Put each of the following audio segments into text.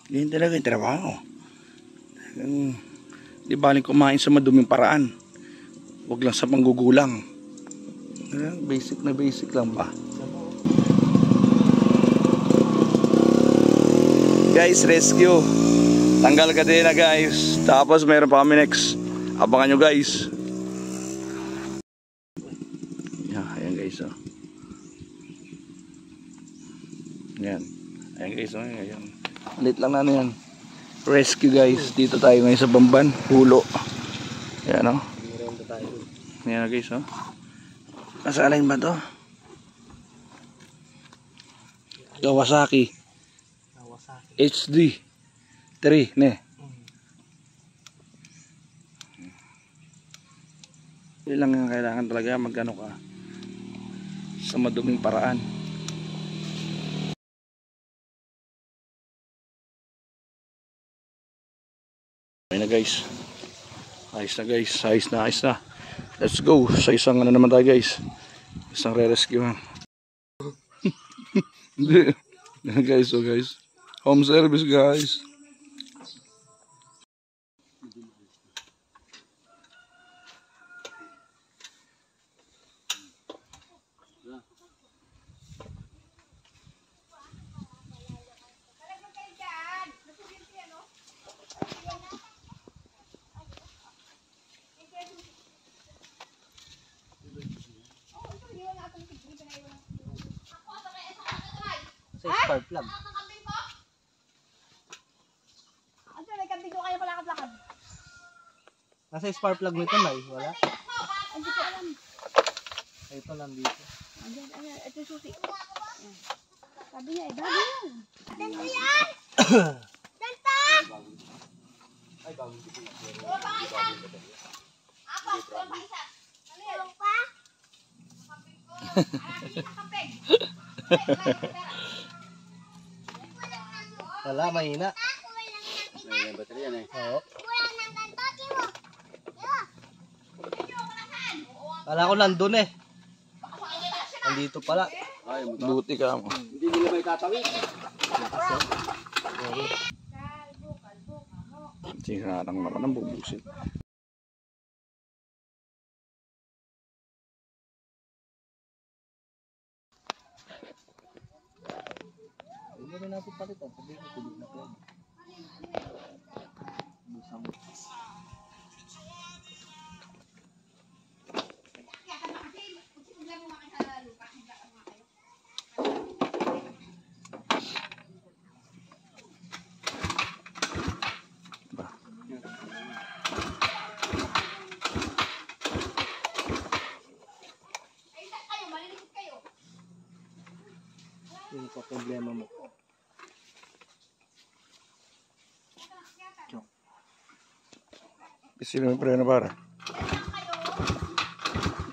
Ganyan talaga yung trabaho. Di baling kumain sa maduming paraan. Huwag lang sa panggugulang. Basic na basic lang ba? Guys, rescue. Tanggal ka din na guys. Tapos meron pa kami next. Abangan nyo guys. Ayan guys. Oh. Ayan. Ayan guys. Oh. Ayan. Alit lang na yan. Rescue guys. Dito tayo ngayon sa Bamban. Hulo. Ayan o. Oh. Ayan guys. Oh. Nasa alin ba to? Kawasaki HD 3 ne. Yun lang yung kailangan talaga, magano ka sa maduming paraan. Ayun na guys. Ayos na guys. Ayos na. Let's go. Sa isang ano naman tayo guys. Isang re-rescue. Hindi. Guys, so guys. Home service guys. Sa spark plug. Ano, may kambing ko kayo palakad-lakad. Nasa spark plug nito na eh, wala? Hindi ko alam. Ay, ito lang dito. Andyan, ito yung susi. Sabi niya, bago yan. Danta yan! Danta! Ay, bago dito. Tulong pa isa. Ako, tulong pa isa. Tulong pa? Kambing ko. Alam niya sa kambing. Wala, mahina. May battery yan eh. Oo. Kala ko nandun eh. Nandito pala. Ay, buti ka mo. Hindi nila may tatawid. Sinarang naman ang bubusin. Hindi rin natin palitan. Sabihin ko, tuloy na po. Busang. Yung pa problema mo. Pisil mo yung preno para.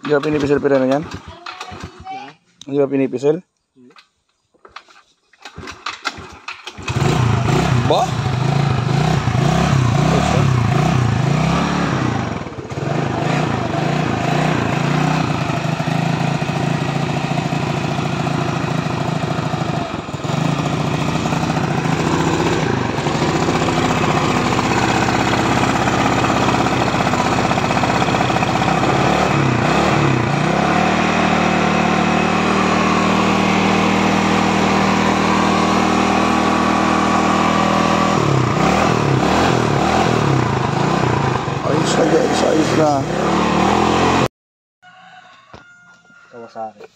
Hindi ba pinipisil preno yan? Hindi ba pinipisil? Ba? Ayos na. Kawasaki.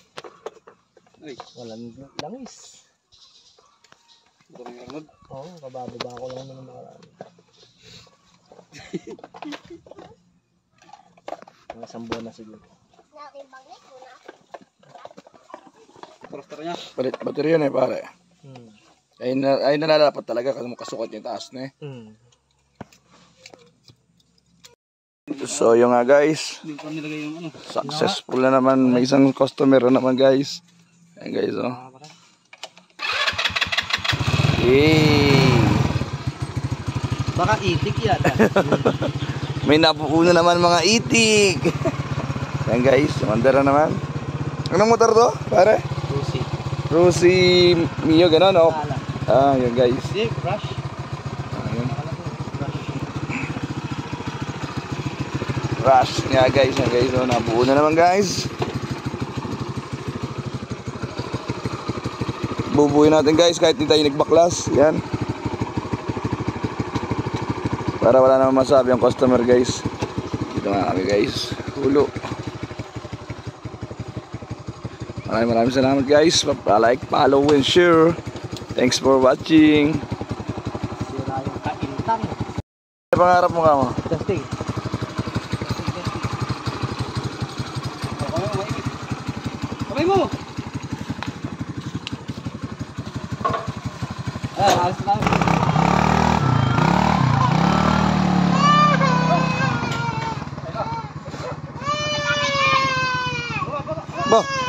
Walang langis. Oo, kabababa ko lang naman nakaraan. Mga isang buwan na siguro. Tractor niya. Palit battery yan eh pare. Ay nalalapat talaga kasi makasukat yung taas na eh. So yung nga guys, Hindi ko nilagay yung ano. successful na naman, may isang customer na naman guys. Ayan guys oh. Yay! Baka itik yan. May nabuo na naman mga itik. Ayan guys, mandara naman. Anong motor to pare? Lucy. Rusi Mio gano'n oh. Ah yun guys. Hindi, brush. Rush nga guys, yan guys, oh, nabuo na naman guys. Bubuhin natin guys kahit hindi tayo nagbaklas. Yan. Para wala naman masabi ang customer guys. Dito nga kami guys. Hulo. Maraming salamat guys. Pa-like, follow, and share. Thanks for watching. Sira yung kaintang. Ano pangarap mo ka mo? Testing. Kamay mo! Alis na tayo. Ba?